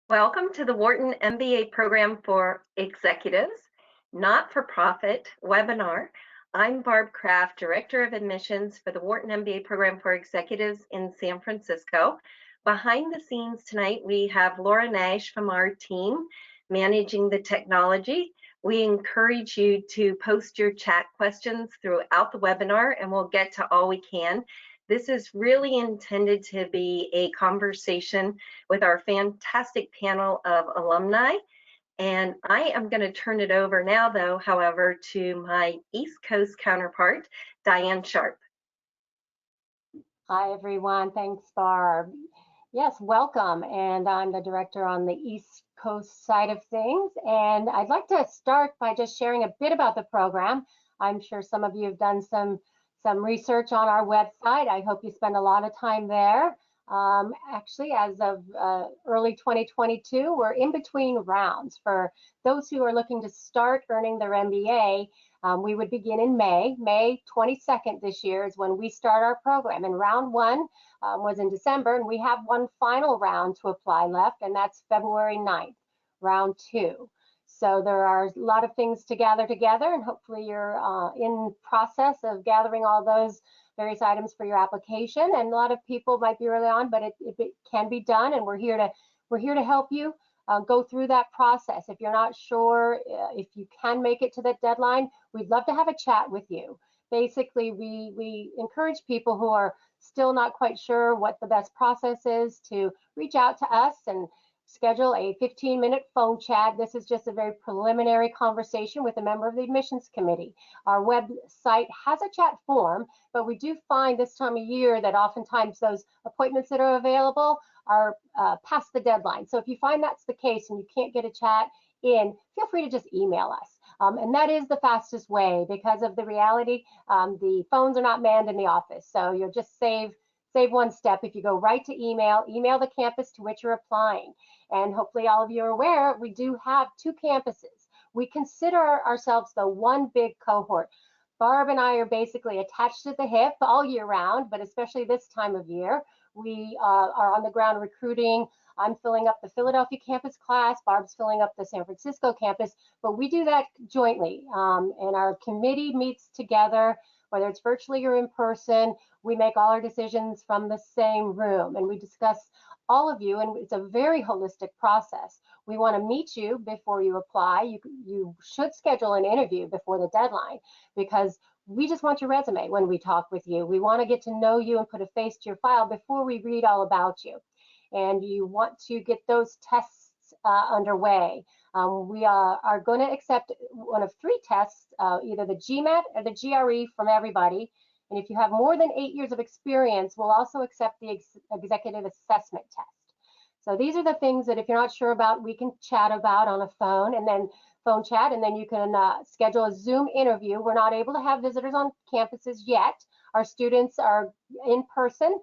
Welcome to the Wharton MBA program for executives, not-for-profit webinar. I'm Barb Kraft, Director of Admissions for the Wharton MBA program for executives in San Francisco. Behind the scenes tonight, we have Laura Nash from our team managing the technology. We encourage you to post your chat questions throughout the webinar and we'll get to all we can. This is really intended to be a conversation with our fantastic panel of alumni. And I am going to turn it over now, though, however, to my East Coast counterpart, Diane Sharp. Hi, everyone. Thanks, Barb. Yes, welcome. And I'm the director on the East Coast side of things. And I'd like to start by just sharing a bit about the program. I'm sure some of you have done some research on our website. I hope you spend a lot of time there. Actually, as of early 2022, we're in between rounds. For those who are looking to start earning their MBA, we would begin in May 22nd this year is when we start our program. And round one was in December, and we have one final round to apply left, and that's February 9th, round two. So there are a lot of things to gather together, and hopefully you're in process of gathering all those various items for your application. And a lot of people might be early on, but it can be done, and we're here to help you go through that process. If you're not sure if you can make it to that deadline, we'd love to have a chat with you. Basically, we encourage people who are still not quite sure what the best process is to reach out to us and schedule a 15-minute phone chat. This is just a very preliminary conversation with a member of the admissions committee. Our website has a chat form, but we do find this time of year that oftentimes those appointments that are available are past the deadline. So if you find that's the case and you can't get a chat in, feel free to just email us. And that is the fastest way because of the reality. The phones are not manned in the office. So you'll just save one step if you go right to email the campus to which you're applying. And hopefully all of you are aware, we do have two campuses. We consider ourselves the one big cohort. Barb and I are basically attached to the hip all year round, but especially this time of year. We are on the ground recruiting. I'm filling up the Philadelphia campus class. Barb's filling up the San Francisco campus, but we do that jointly. And our committee meets together, whether it's virtually or in person. We make all our decisions from the same room, and we discuss all of you, and it's a very holistic process. We want to meet you before you apply. You should schedule an interview before the deadline because we just want your resume when we talk with you. We want to get to know you and put a face to your file before we read all about you. And you want to get those tests underway. We are going to accept one of three tests, either the GMAT or the GRE from everybody. And if you have more than 8 years of experience, we'll also accept the executive assessment test. So these are the things that if you're not sure about, we can chat about on a phone and then phone chat, and then you can schedule a Zoom interview. We're not able to have visitors on campuses yet. Our students are in person.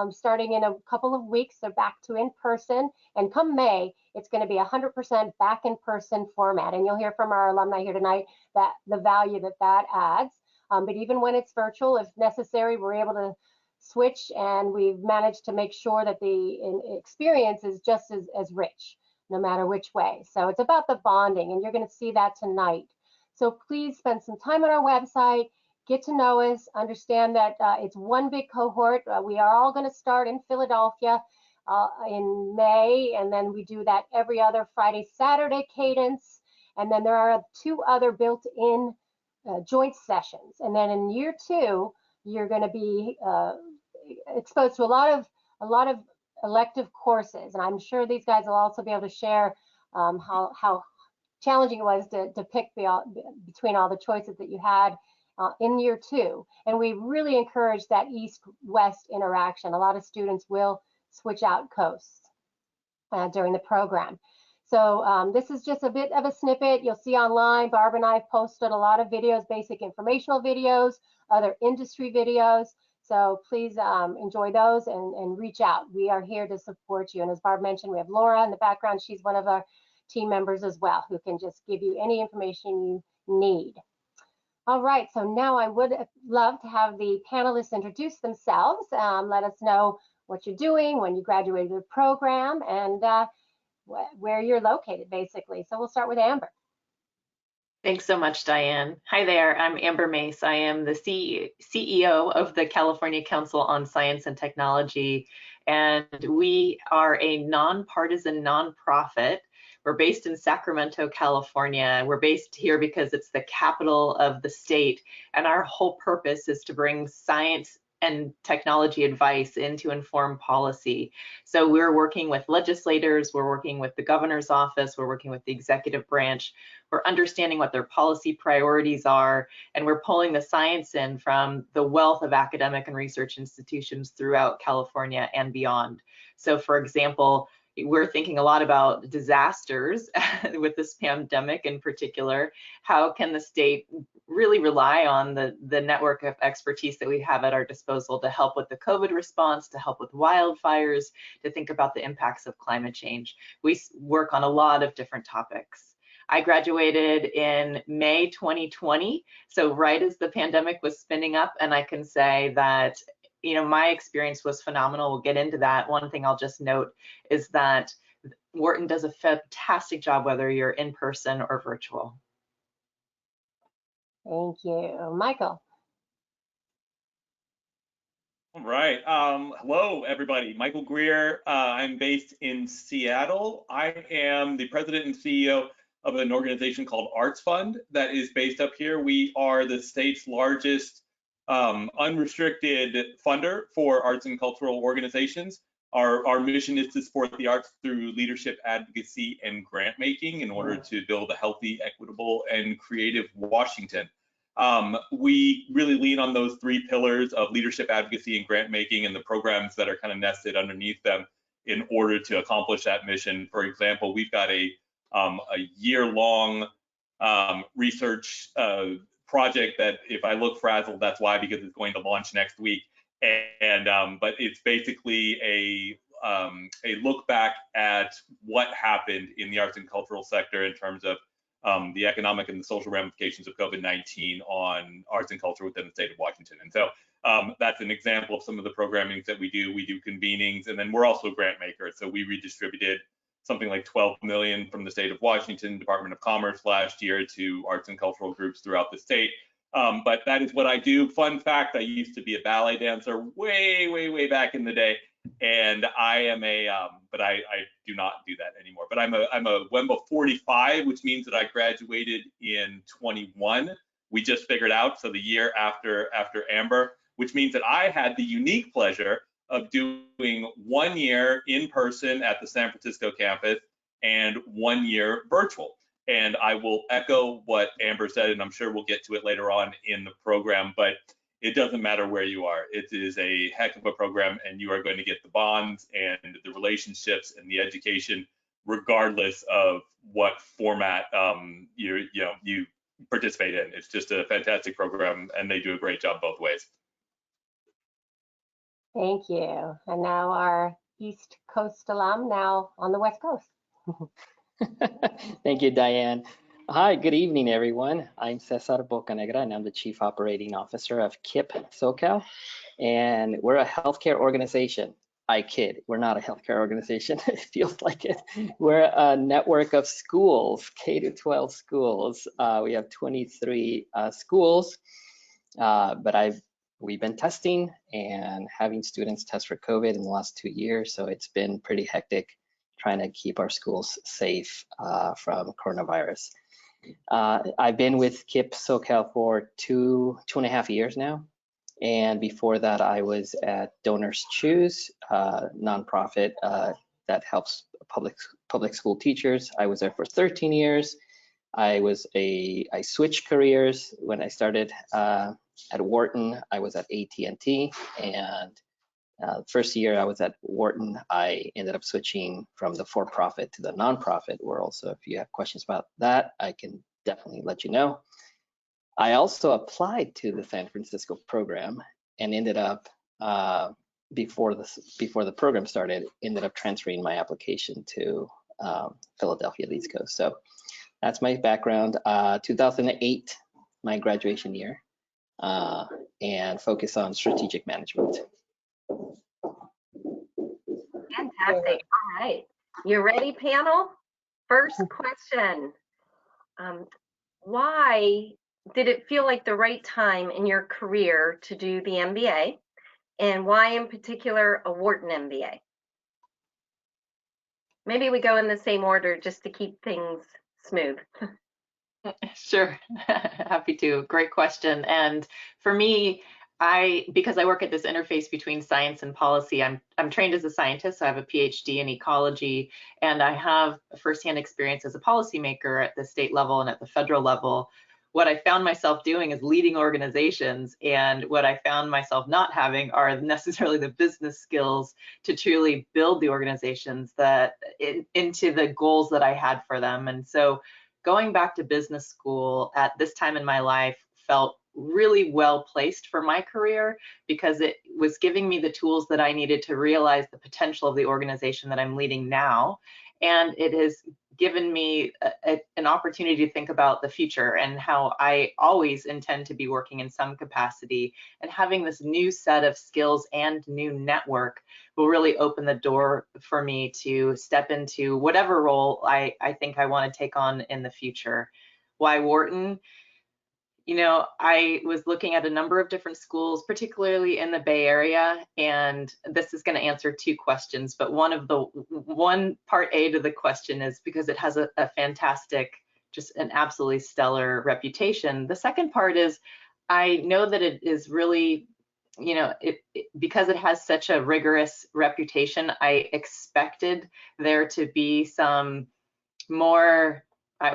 Starting in a couple of weeks, they're back to in person. And come May, it's going to be 100% back in person format. And you'll hear from our alumni here tonight that the value that adds. But even when it's virtual, if necessary, we're able to switch, and we've managed to make sure that the experience is just as rich, no matter which way. So it's about the bonding, and you're going to see that tonight. So please spend some time on our website, get to know us, understand that it's one big cohort. We are all going to start in Philadelphia in May, and then we do that every other Friday, Saturday cadence. And then there are two other built-in joint sessions. And then in year two, you're going to be exposed to a lot of elective courses. And I'm sure these guys will also be able to share how challenging it was to pick between all the choices that you had in year two. And we really encourage that east-west interaction. A lot of students will switch out coasts during the program. So this is just a bit of a snippet. You'll see online, Barb and I have posted a lot of videos, basic informational videos, other industry videos. So please enjoy those and reach out. We are here to support you. And as Barb mentioned, we have Laura in the background. She's one of our team members as well, who can just give you any information you need. All right, so now I would love to have the panelists introduce themselves, let us know what you're doing, when you graduated the program, and where you're located, basically. So we'll start with Amber. Thanks so much, Diane. Hi there, I'm Amber Mace. I am the CEO of the California Council on Science and Technology, and we are a nonpartisan nonprofit. We're based in Sacramento, California. We're based here because it's the capital of the state, and our whole purpose is to bring science and technology advice in to inform policy. So we're working with legislators, we're working with the governor's office, we're working with the executive branch, we're understanding what their policy priorities are, and we're pulling the science in from the wealth of academic and research institutions throughout California and beyond. So for example, we're thinking a lot about disasters with this pandemic in particular. How can the state really rely on the network of expertise that we have at our disposal to help with the COVID response, to help with wildfires, to think about the impacts of climate change? We work on a lot of different topics. I graduated in May 2020, so right as the pandemic was spinning up, and I can say that my experience was phenomenal. We'll get into that. One thing I'll just note is that Wharton does a fantastic job whether you're in person or virtual. Thank you. Michael. All right. Hello, everybody. Michael Greer. I'm based in Seattle. I am the president and CEO of an organization called Arts Fund that is based up here. We are the state's largest unrestricted funder for arts and cultural organizations. Our mission is to support the arts through leadership, advocacy, and grant making in order to build a healthy, equitable, and creative Washington. We really lean on those three pillars of leadership, advocacy, and grant making, and the programs that are kind of nested underneath them in order to accomplish that mission. For example, we've got a year-long research project that, if I look frazzled, that's why, because it's going to launch next week. But it's basically a look back at what happened in the arts and cultural sector in terms of the economic and the social ramifications of COVID-19 on arts and culture within the state of Washington. And so that's an example of some of the programming that we do. We do convenings, and then we're also grant makers. So we redistributed something like $12 million from the state of Washington, Department of Commerce last year to arts and cultural groups throughout the state. But that is what I do. Fun fact, I used to be a ballet dancer way, way, way back in the day. And I am but I do not do that anymore. But I'm a WEMBA 45, which means that I graduated in 21. We just figured out, so the year after Amber, which means that I had the unique pleasure of doing 1 year in person at the San Francisco campus and 1 year virtual. And I will echo what Amber said, and I'm sure we'll get to it later on in the program, but it doesn't matter where you are. It is a heck of a program, and you are going to get the bonds and the relationships and the education, regardless of what format you participate in. It's just a fantastic program, and they do a great job both ways. Thank you. And now our East Coast alum, now on the West Coast. Thank you, Diane. Hi, good evening, everyone. I'm Cesar Bocanegra, and I'm the Chief Operating Officer of KIP SoCal, and we're a healthcare organization. I kid, we're not a healthcare organization. It feels like it. We're a network of schools, K-12 schools. We have 23 schools, but we've been testing and having students test for COVID in the last 2 years, so it's been pretty hectic trying to keep our schools safe from coronavirus. I've been with KIP SoCal for two and a half years now. And before that, I was at Donors Choose, a nonprofit that helps public school teachers. I was there for 13 years. I switched careers when I started at Wharton. I was at AT&T, and first year I was at Wharton, I ended up switching from the for-profit to the nonprofit world. So if you have questions about that, I can definitely let you know. I also applied to the San Francisco program and ended up, before the program started, ended up transferring my application to Philadelphia, the East Coast. So that's my background. 2008, my graduation year, and focus on strategic management. Fantastic. All right. You ready, panel? First question. Why did it feel like the right time in your career to do the MBA? And why in particular a Wharton MBA? Maybe we go in the same order just to keep things smooth. Sure, happy to. Great question. And for me, because I work at this interface between science and policy, I'm trained as a scientist. So I have a PhD in ecology, and I have firsthand experience as a policymaker at the state level and at the federal level. What I found myself doing is leading organizations, and what I found myself not having are necessarily the business skills to truly build the organizations into the goals that I had for them. And so going back to business school at this time in my life felt really well placed for my career, because it was giving me the tools that I needed to realize the potential of the organization that I'm leading now. And it has given me an opportunity to think about the future and how I always intend to be working in some capacity, and having this new set of skills and new network will really open the door for me to step into whatever role I think I want to take on in the future. Why Wharton? You know, I was looking at a number of different schools, particularly in the Bay Area, and this is going to answer two questions, but one part A to the question is because it has a fantastic, just an absolutely stellar reputation. The second part is I know that it is really, you know, because it has such a rigorous reputation, I expected there to be some more,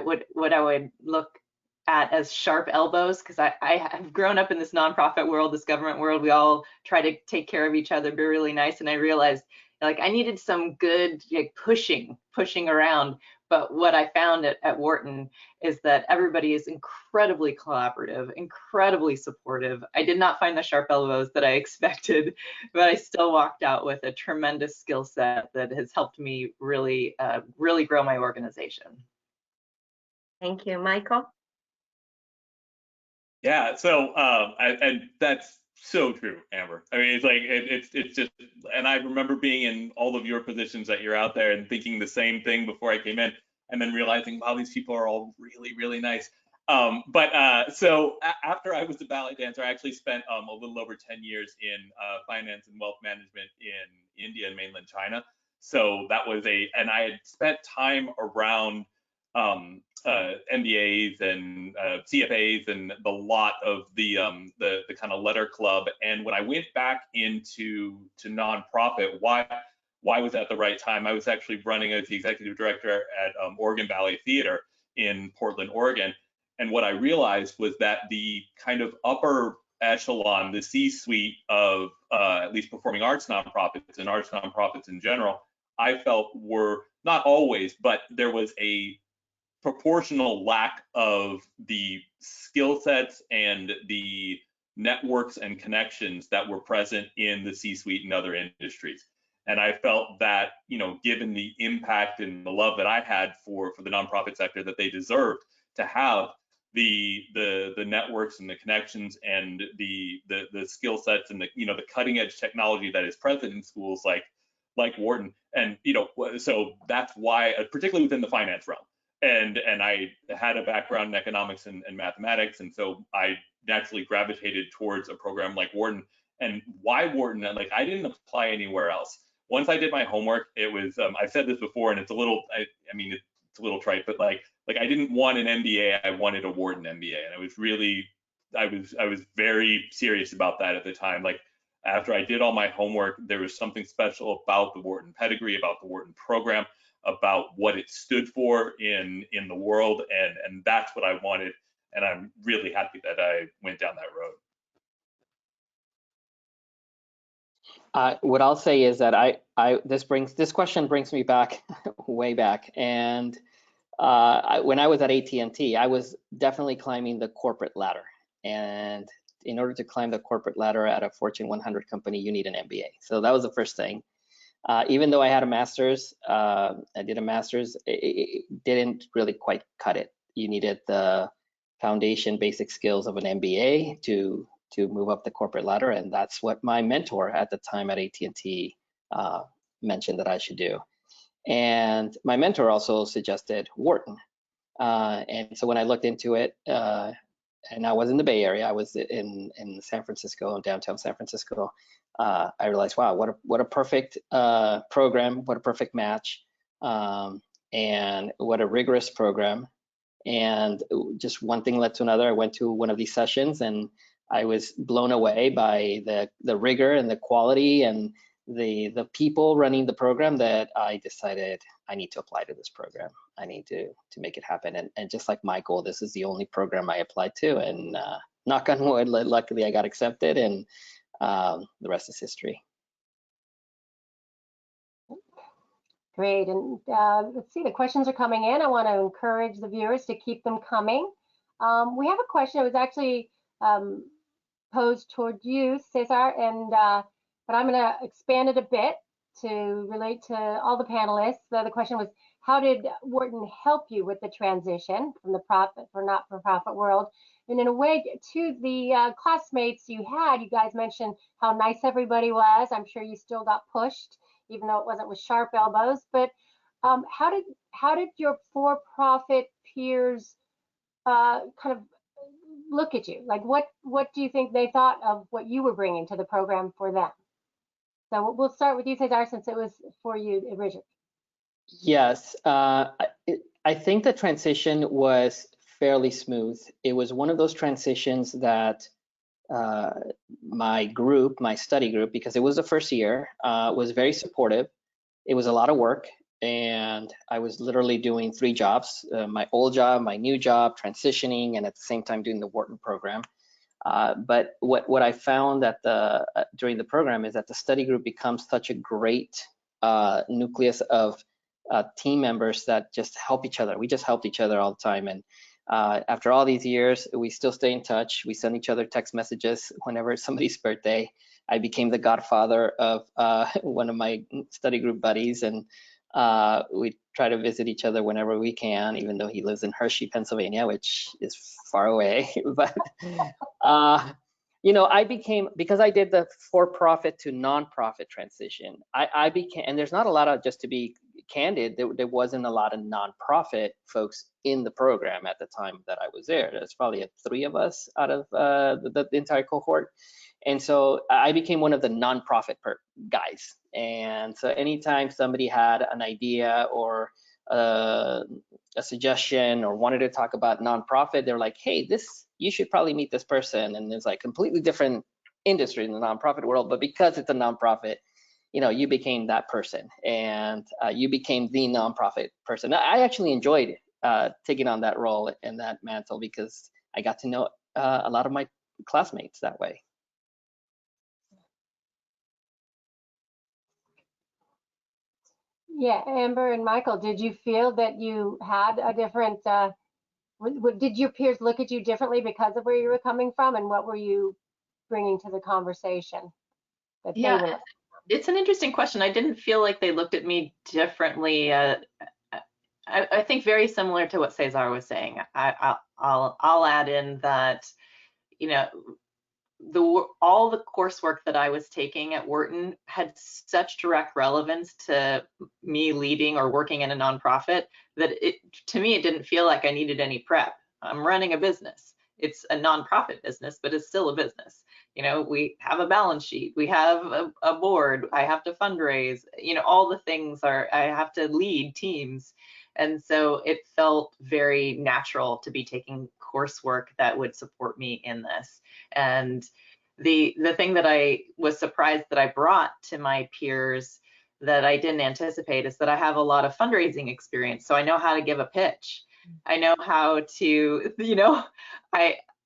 what I would look at as sharp elbows, because I have grown up in this nonprofit world, this government world. We all try to take care of each other, be really nice. And I realized like I needed some good like pushing around. But what I found at Wharton is that everybody is incredibly collaborative, incredibly supportive. I did not find the sharp elbows that I expected, but I still walked out with a tremendous skill set that has helped me really, really grow my organization. Thank you, Michael. Yeah, so and that's so true, Amber. I mean, it's like it's just, and I remember being in all of your positions that you're out there and thinking the same thing before I came in, and then realizing, wow, these people are all really, really nice. So after I was the ballet dancer, I actually spent a little over 10 years in finance and wealth management in India and mainland China. So that was and I had spent time around MBAs and CFAs and the lot of the kind of letter club. And when I went back into nonprofit, why was that the right time? I was actually running as the executive director at Oregon Ballet Theater in Portland, Oregon. And what I realized was that the kind of upper echelon, the C-suite of at least performing arts nonprofits and arts nonprofits in general, I felt were not always, but there was a proportional lack of the skill sets and the networks and connections that were present in the C-suite and other industries. And I felt that, you know, given the impact and the love that I had for the nonprofit sector, that they deserved to have the networks and the connections and the skill sets and the, you know, the cutting edge technology that is present in schools like Wharton. And, you know, so that's why, particularly within the finance realm. And I had a background in economics and mathematics, and so I naturally gravitated towards a program like Wharton. And why Wharton? Like, I didn't apply anywhere else. Once I did my homework, it was I've said this before, and it's a little I mean it's a little trite, but like I didn't want an MBA, I wanted a Wharton MBA, and I was really I was very serious about that at the time. Like, after I did all my homework, there was something special about the Wharton pedigree, about the Wharton program, about what it stood for in the world, and that's what I wanted, and I'm really happy that I went down that road. What I'll say is that this question brings me back way back, and when I was at AT&T, I was definitely climbing the corporate ladder, and in order to climb the corporate ladder at a Fortune 100 company, you need an MBA. So that was the first thing. Even though I had a master's, I did a master's, it didn't really quite cut it. You needed the foundation basic skills of an MBA to move up the corporate ladder, and that's what my mentor at the time at AT&T mentioned that I should do. And my mentor also suggested Wharton. And so when I looked into it, and I was in the Bay Area, I was in San Francisco, downtown San Francisco, I realized, wow, what a perfect program, what a perfect match, and what a rigorous program. And just one thing led to another. I went to one of these sessions and I was blown away by the rigor and the quality and the people running the program, that I decided I need to apply to this program. I need to make it happen. And just like Michael, this is the only program I applied to, and knock on wood, luckily I got accepted, and the rest is history. Great, and let's see, the questions are coming in. I want to encourage the viewers to keep them coming. We have a question that was actually posed toward you, Cesar, and but I'm going to expand it a bit to relate to all the panelists. The question was, how did Wharton help you with the transition from the not-for-profit world? And in a way, to the classmates you had, you guys mentioned how nice everybody was. I'm sure you still got pushed, even though it wasn't with sharp elbows. But how did your for-profit peers kind of look at you? Like, what do you think they thought of what you were bringing to the program for them? So we'll start with you, Cesar, since it was for you originally. Yes, I think the transition was fairly smooth. It was one of those transitions that my study group, because it was the first year, was very supportive. It was a lot of work, and I was literally doing 3 jobs, my old job, my new job, transitioning, and at the same time doing the Wharton program. But what I found that during the program is that the study group becomes such a great nucleus of team members that just help each other. We just helped each other all the time, and after all these years, we still stay in touch. We send each other text messages whenever it's somebody's birthday. I became the godfather of one of my study group buddies, and we try to visit each other whenever we can, even though he lives in Hershey, Pennsylvania, which is far away. But you know, because I did the for-profit to non-profit transition, I became, and there's not a lot of, just to be candid, there wasn't a lot of non-profit folks in the program at the time that I was there. There's probably 3 of us out of the entire cohort. And so I became one of the non-profit guys. And so anytime somebody had an idea or a suggestion or wanted to talk about nonprofit, they're like, hey, you should probably meet this person. And it's like completely different industry in the nonprofit world, but because it's a nonprofit, you know, you became that person, and you became the nonprofit person. I actually enjoyed taking on that role and that mantle, because I got to know a lot of my classmates that way. Yeah, Amber and Michael, did you feel that you had a different, did your peers look at you differently because of where you were coming from, and what were you bringing to the conversation that they were? It's an interesting question. I didn't feel like they looked at me differently. I think very similar to what Cesar was saying. I'll add in that, you know, all the coursework that I was taking at Wharton had such direct relevance to me leading or working in a nonprofit that to me, it didn't feel like I needed any prep. I'm running a business. It's a nonprofit business, but it's still a business. You know, we have a balance sheet, we have a board, I have to fundraise, you know, all the things I have to lead teams. And so it felt very natural to be taking coursework that would support me in this. And the thing that I was surprised that I brought to my peers that I didn't anticipate is that I have a lot of fundraising experience. So I know how to give a pitch. I know how to, you know,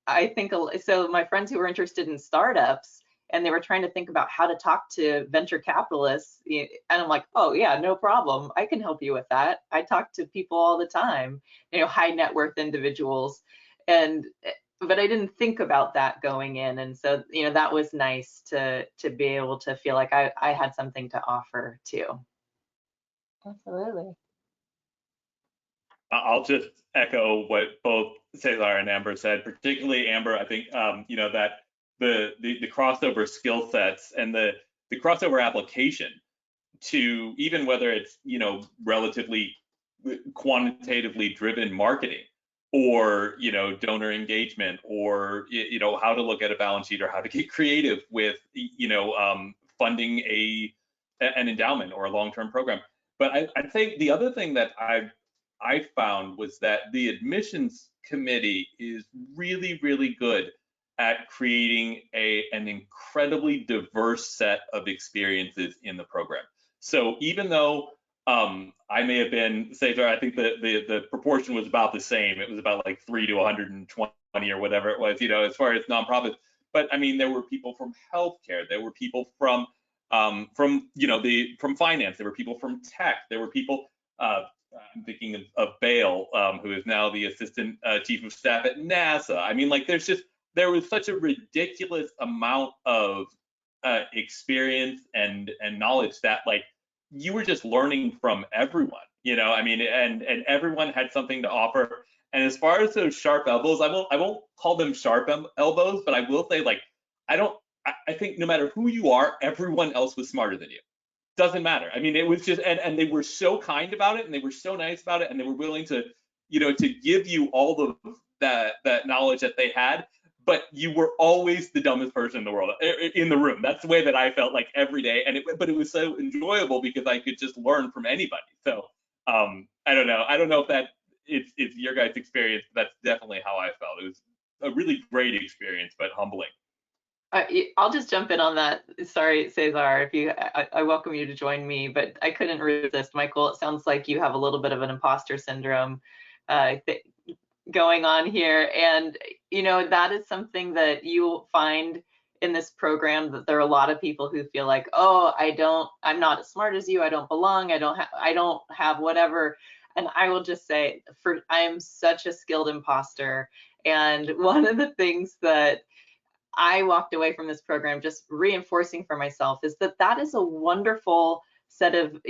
I think, so my friends who were interested in startups and they were trying to think about how to talk to venture capitalists, and I'm like, oh yeah, no problem. I can help you with that. I talk to people all the time, you know, high net worth individuals. But I didn't think about that going in. And so, you know, that was nice to be able to feel like I had something to offer too. Absolutely. I'll just echo what both Cesar and Amber said, particularly Amber. I think, you know, that the crossover skill sets and the crossover application to even whether it's, relatively quantitatively driven marketing, or, donor engagement, or, how to look at a balance sheet, or how to get creative with, funding an endowment or a long-term program. But I think the other thing that I found was that the admissions committee is really, really good at creating an incredibly diverse set of experiences in the program. So even though I may have been, Cesar, I think the proportion was about the same. It was about like 3 to 120 or whatever it was, as far as nonprofits. But I mean, there were people from healthcare, there were people from finance, there were people from tech, there were people. I'm thinking of Bale, who is now the assistant chief of staff at NASA. I mean, like, there was such a ridiculous amount of experience and knowledge that, like, you were just learning from everyone, I mean, and everyone had something to offer. And as far as those sharp elbows, I won't call them sharp elbows, but I will say, like, I think no matter who you are, everyone else was smarter than you. Doesn't matter. I mean, it was just, and they were so kind about it, and they were so nice about it, and they were willing to, to give you all of that knowledge that they had. But you were always the dumbest person in the world, in the room. That's the way that I felt like every day. But it was so enjoyable because I could just learn from anybody. So I don't know. I don't know if that it's your guys' experience, but that's definitely how I felt. It was a really great experience, but humbling. I'll just jump in on that. Sorry, Cesar, I welcome you to join me, but I couldn't resist. Michael, it sounds like you have a little bit of an imposter syndrome going on here. And, that is something that you'll find in this program, that there are a lot of people who feel like, oh, I'm not as smart as you. I don't belong. I don't have whatever. And I will just say, I am such a skilled imposter. And one of the things that I walked away from this program just reinforcing for myself is that is a wonderful set of,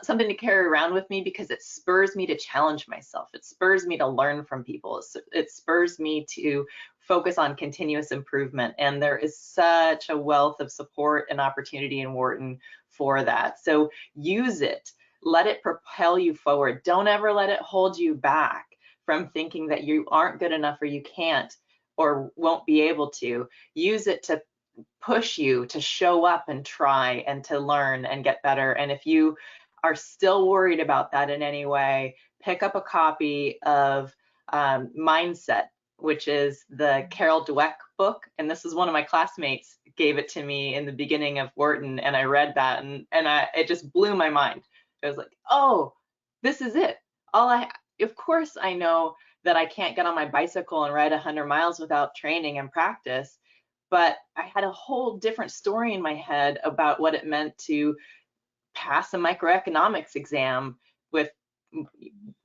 something to carry around with me, because it spurs me to challenge myself. It spurs me to learn from people. It spurs me to focus on continuous improvement. And there is such a wealth of support and opportunity in Wharton for that. So use it. Let it propel you forward. Don't ever let it hold you back from thinking that you aren't good enough or you can't or won't be able to. Use it to push you to show up and try and to learn and get better. And if you are still worried about that in any way, pick up a copy of Mindset, which is the Carol Dweck book. And this is one of my classmates gave it to me in the beginning of Wharton, and I read that, and it just blew my mind. I was like, oh, this is it. Of course I know that I can't get on my bicycle and ride 100 miles without training and practice, but I had a whole different story in my head about what it meant to pass a microeconomics exam with,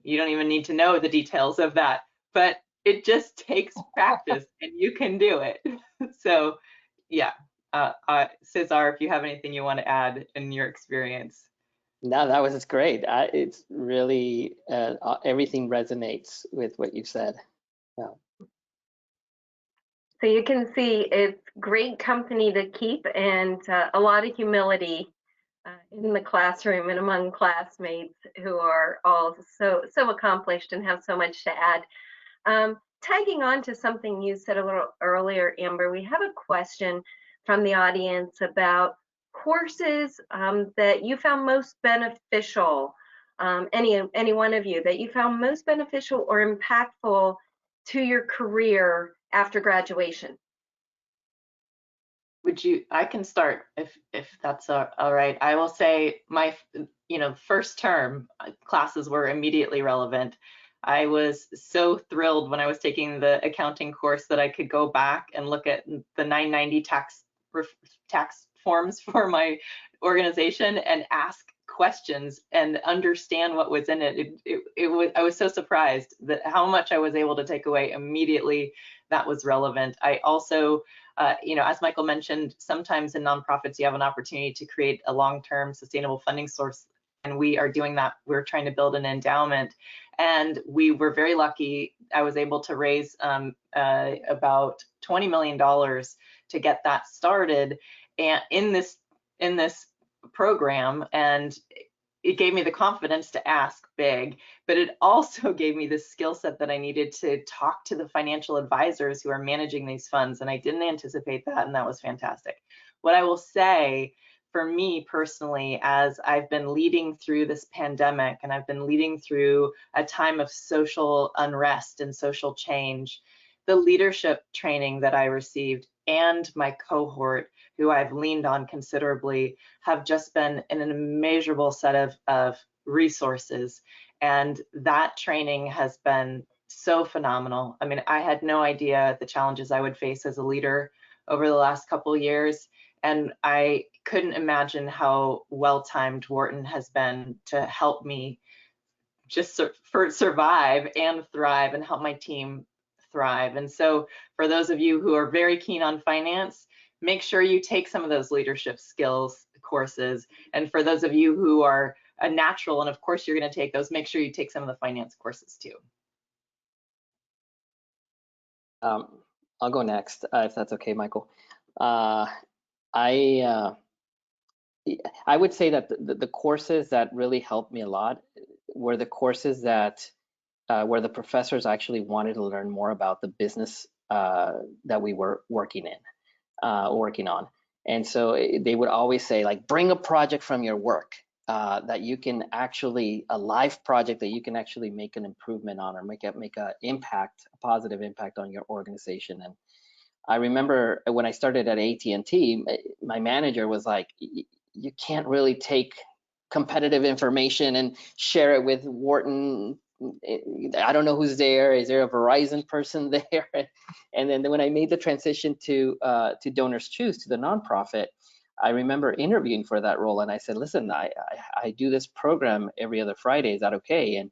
you don't even need to know the details of that, but it just takes practice and you can do it. So yeah, Cesar, if you have anything you want to add in your experience. No, that was great. It's really, everything resonates with what you said. Yeah. So you can see it's great company to keep, and a lot of humility in the classroom and among classmates who are all so accomplished and have so much to add. Tagging on to something you said a little earlier, Amber, we have a question from the audience about courses that you found most beneficial, any one of you, that you found most beneficial or impactful to your career after graduation. I can start if that's all right. I will say my, first term classes were immediately relevant. I was so thrilled when I was taking the accounting course that I could go back and look at the 990 tax forms for my organization and ask questions and understand what was in it. I was so surprised that how much I was able to take away immediately that was relevant. I also, as Michael mentioned, sometimes in nonprofits you have an opportunity to create a long-term sustainable funding source, and we are doing that. We're trying to build an endowment, and we were very lucky. I was able to raise about $20 million to get that started, and in this program, and it gave me the confidence to ask big, but it also gave me the skill set that I needed to talk to the financial advisors who are managing these funds. And I didn't anticipate that, and that was fantastic. What I will say for me personally, as I've been leading through this pandemic and I've been leading through a time of social unrest and social change, the leadership training that I received and my cohort, who I've leaned on considerably, have just been an immeasurable set of resources. And that training has been so phenomenal. I mean, I had no idea the challenges I would face as a leader over the last couple of years. And I couldn't imagine how well-timed Wharton has been to help me just survive and thrive and help my team thrive. And so for those of you who are very keen on finance, make sure you take some of those leadership skills courses. And for those of you who are a natural, and of course you're going to take those, make sure you take some of the finance courses too. I'll go next, if that's okay, Michael. I would say that the courses that really helped me a lot were the courses that where the professors actually wanted to learn more about the business that we were working on. And so they would always say, like, bring a project from your work that you can actually, a live project that you can actually make an improvement on or make a positive impact on your organization. And I remember when I started at AT&T, my manager was like, you can't really take competitive information and share it with Wharton. I don't know who's there. Is there a Verizon person there? And then when I made the transition to Donors Choose, to the nonprofit, I remember interviewing for that role, and I said, listen, I do this program every other Friday. Is that okay?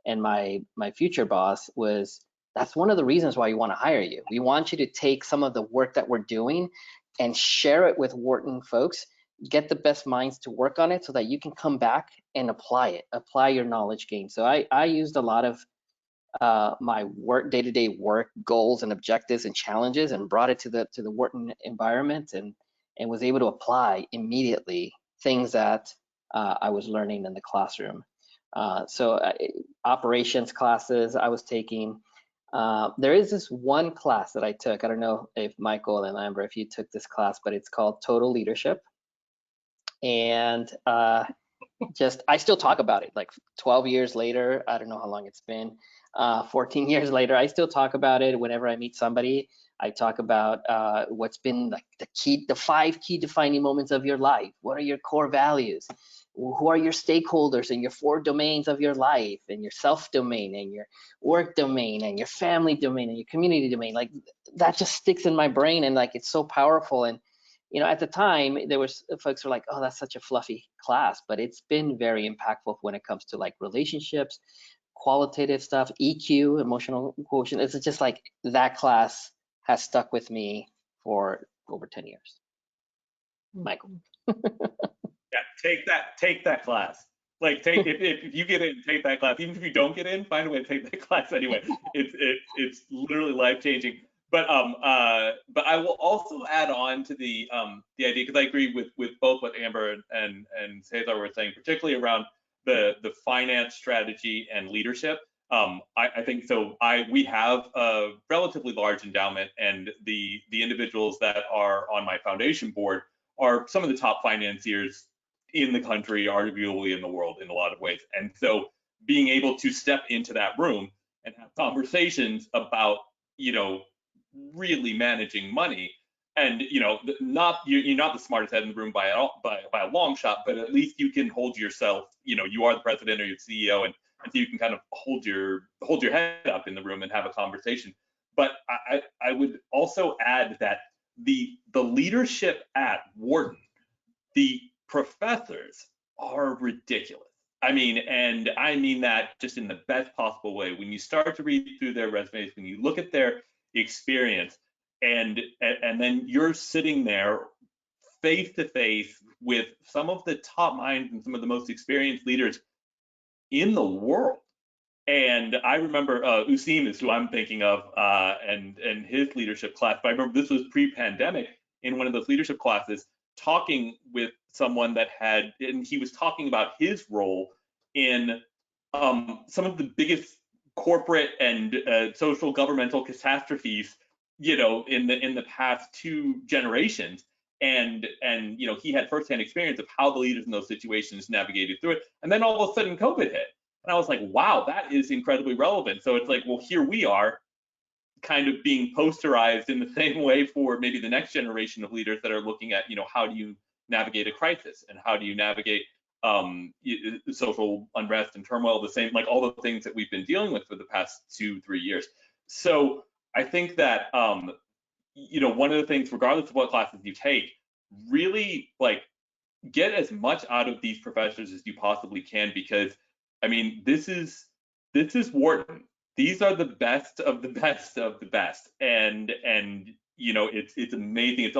And my future boss was, that's one of the reasons why we want to hire you. We want you to take some of the work that we're doing and share it with Wharton folks, get the best minds to work on it so that you can come back and apply your knowledge gain. So I used a lot of my day-to-day work goals and objectives and challenges and brought it to the Wharton environment and was able to apply immediately things that I was learning in the classroom. So operations classes I was taking. There is this one class that I took. I don't know if Michael and Amber, if you took this class, but it's called Total Leadership. And I still talk about it, like 12 years later. I don't know how long it's been, 14 years later, I still talk about it. Whenever I meet somebody, I talk about what's been like the 5 key defining moments of your life. What are your core values? Who are your stakeholders in your 4 domains of your life, and your self domain and your work domain and your family domain and your community domain? Like, that just sticks in my brain, and like, it's so powerful. And you know, at the time, there was folks who were like, oh, that's such a fluffy class, but it's been very impactful when it comes to like relationships, qualitative stuff, EQ, emotional quotient. It's just like, that class has stuck with me for over 10 years. Michael. Yeah, take that class. Like, if you get in, take that class. Even if you don't get in, find a way to take that class anyway. It's literally life-changing. But I will also add on to the idea, because I agree with both what Amber and Cesar were saying, particularly around the finance strategy and leadership. I think so. We have a relatively large endowment, and the individuals that are on my foundation board are some of the top financiers in the country, arguably in the world, in a lot of ways. And so being able to step into that room and have conversations about, you know, really managing money, and you know, you're not the smartest head in the room by a long shot, but at least you can hold yourself, you know, you are the president or your CEO, and so you can kind of hold your head up in the room and have a conversation. But I would also add that the leadership at Wharton, the professors are ridiculous. I mean, and I mean that just in the best possible way. When you start to read through their resumes, when you look at their experience, and then you're sitting there face to face with some of the top minds and some of the most experienced leaders in the world. And I remember Usim is who I'm thinking of, and his leadership class. But I remember this was pre-pandemic. In one of those leadership classes, talking with someone that and he was talking about his role in some of the biggest corporate and social governmental catastrophes, in the past 2 generations. And he had firsthand experience of how the leaders in those situations navigated through it. And then all of a sudden COVID hit. And I was like, wow, that is incredibly relevant. So it's like, well, here we are kind of being posterized in the same way for maybe the next generation of leaders that are looking at, how do you navigate a crisis and how do you navigate social unrest and turmoil, the same, like all the things that we've been dealing with for the past 2-3 years. So I think that, one of the things, regardless of what classes you take, really like get as much out of these professors as you possibly can, because I mean, this is Wharton. These are the best of the best of the best, and it's amazing.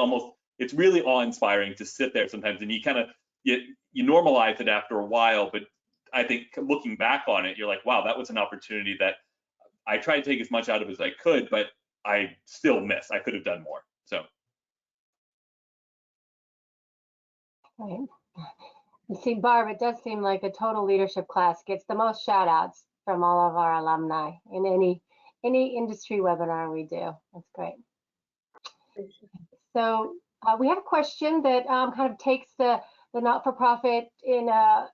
It's really awe-inspiring to sit there sometimes, and you normalize it after a while. But I think looking back on it, you're like, wow, that was an opportunity that I tried to take as much out of as I could, but I still miss. I could have done more. So. Right. You see, Barb, it does seem like the total leadership class gets the most shout outs from all of our alumni in any industry webinar we do. That's great. So we have a question that kind of takes the not-for-profit in a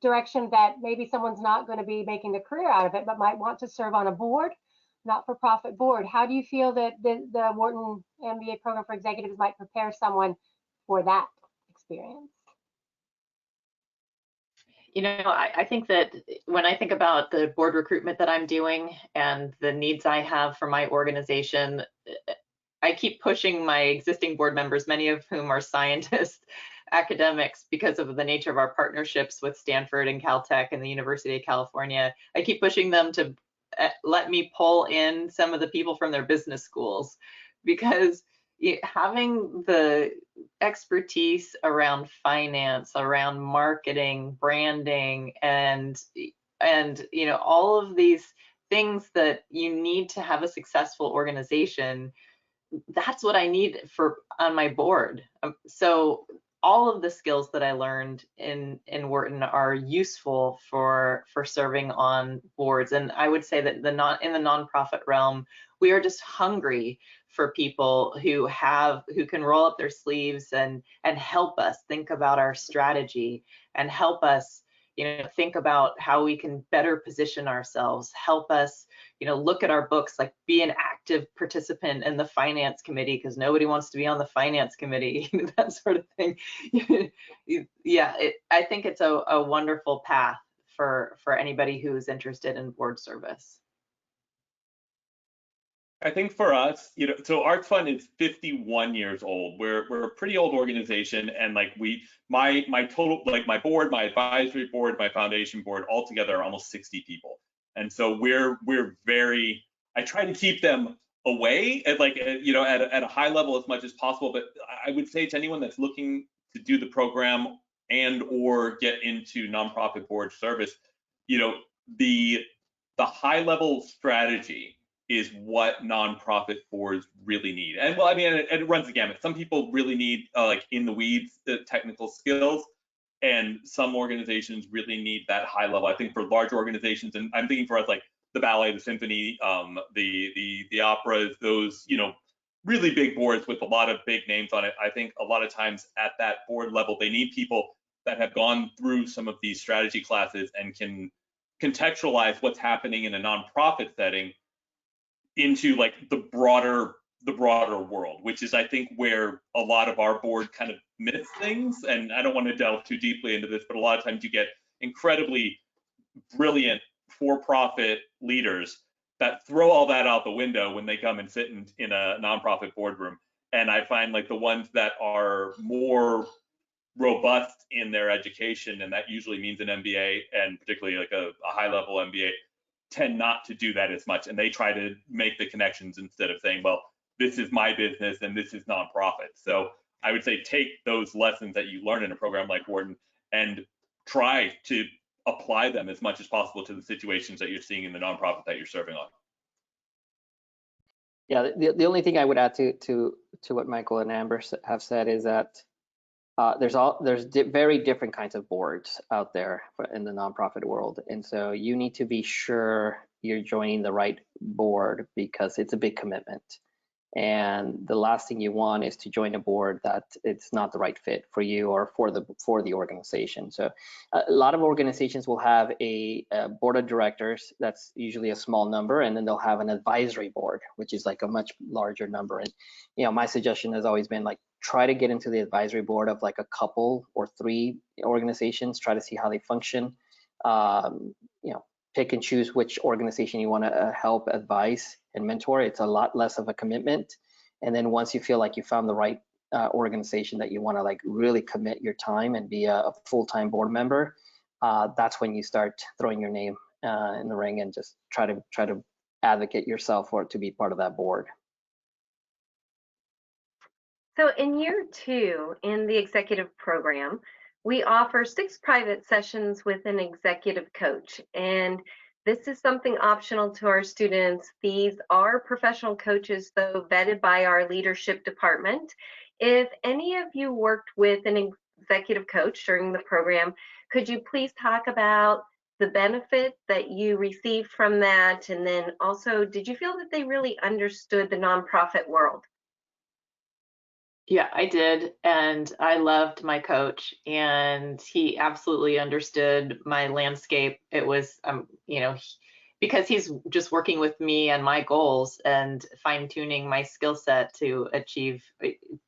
direction that maybe someone's not going to be making a career out of it, but might want to serve on a board, not-for-profit board. How do you feel that the Wharton MBA program for executives might prepare someone for that experience? I think that when I think about the board recruitment that I'm doing and the needs I have for my organization, I keep pushing my existing board members, many of whom are scientists, academics, because of the nature of our partnerships with Stanford and Caltech and the University of California. I keep pushing them to let me pull in some of the people from their business schools, because having the expertise around finance, around marketing, branding, and all of these things that you need to have a successful organization, that's what I need on my board. So all of the skills that I learned in Wharton are useful for serving on boards. And I would say that in the nonprofit realm, we are just hungry for people who can roll up their sleeves and help us think about our strategy, and help us think about how we can better position ourselves, help us look at our books, like be an active participant in the finance committee, because nobody wants to be on the finance committee, that sort of thing. Yeah, I think it's a wonderful path for anybody who's interested in board service. I think for us, so Arts Fund is 51 years old. We're a pretty old organization, and like my total, like my board, my advisory board, my foundation board, all together are almost 60 people. And so we're very, I try to keep them away at at a high level as much as possible. But I would say to anyone that's looking to do the program and or get into nonprofit board service, the high level strategy is what nonprofit boards really need. And well, I mean, it runs the gamut. Some people really need like in the weeds, the technical skills, and some organizations really need that high level. I think for large organizations, and I'm thinking for us like the ballet, the symphony, the operas, those really big boards with a lot of big names on it. I think a lot of times at that board level, they need people that have gone through some of these strategy classes and can contextualize what's happening in a nonprofit setting into like the broader world, which is I think where a lot of our board kind of miss things. And I don't want to delve too deeply into this, but a lot of times you get incredibly brilliant for-profit leaders that throw all that out the window when they come and sit in a nonprofit boardroom. And I find like the ones that are more robust in their education, and that usually means an MBA, and particularly like a high-level MBA, tend not to do that as much, and they try to make the connections instead of saying, well, this is my business and this is nonprofit. So I would say take those lessons that you learn in a program like Wharton and try to apply them as much as possible to the situations that you're seeing in the nonprofit that you're serving on. Yeah, the only thing I would add to what Michael and Amber have said is that there's very different kinds of boards out there in the nonprofit world, and so you need to be sure you're joining the right board because it's a big commitment. And the last thing you want is to join a board that it's not the right fit for you or for the organization. So a lot of organizations will have a board of directors that's usually a small number, and then they'll have an advisory board, which is like a much larger number. And my suggestion has always been like try to get into the advisory board of like a couple or 3 organizations, try to see how they function. Pick and choose which organization you want to help advise and mentor. It's a lot less of a commitment. And then once you feel like you found the right organization that you want to like really commit your time and be a full-time board member, that's when you start throwing your name in the ring and just try to advocate yourself for it to be part of that board. So in year 2 in the executive program, we offer 6 private sessions with an executive coach. And this is something optional to our students. These are professional coaches, though, vetted by our leadership department. If any of you worked with an executive coach during the program, could you please talk about the benefit that you received from that? And then also, did you feel that they really understood the nonprofit world? Yeah, I did. And I loved my coach, and he absolutely understood my landscape. It was, because he's just working with me and my goals and fine tuning my skill set to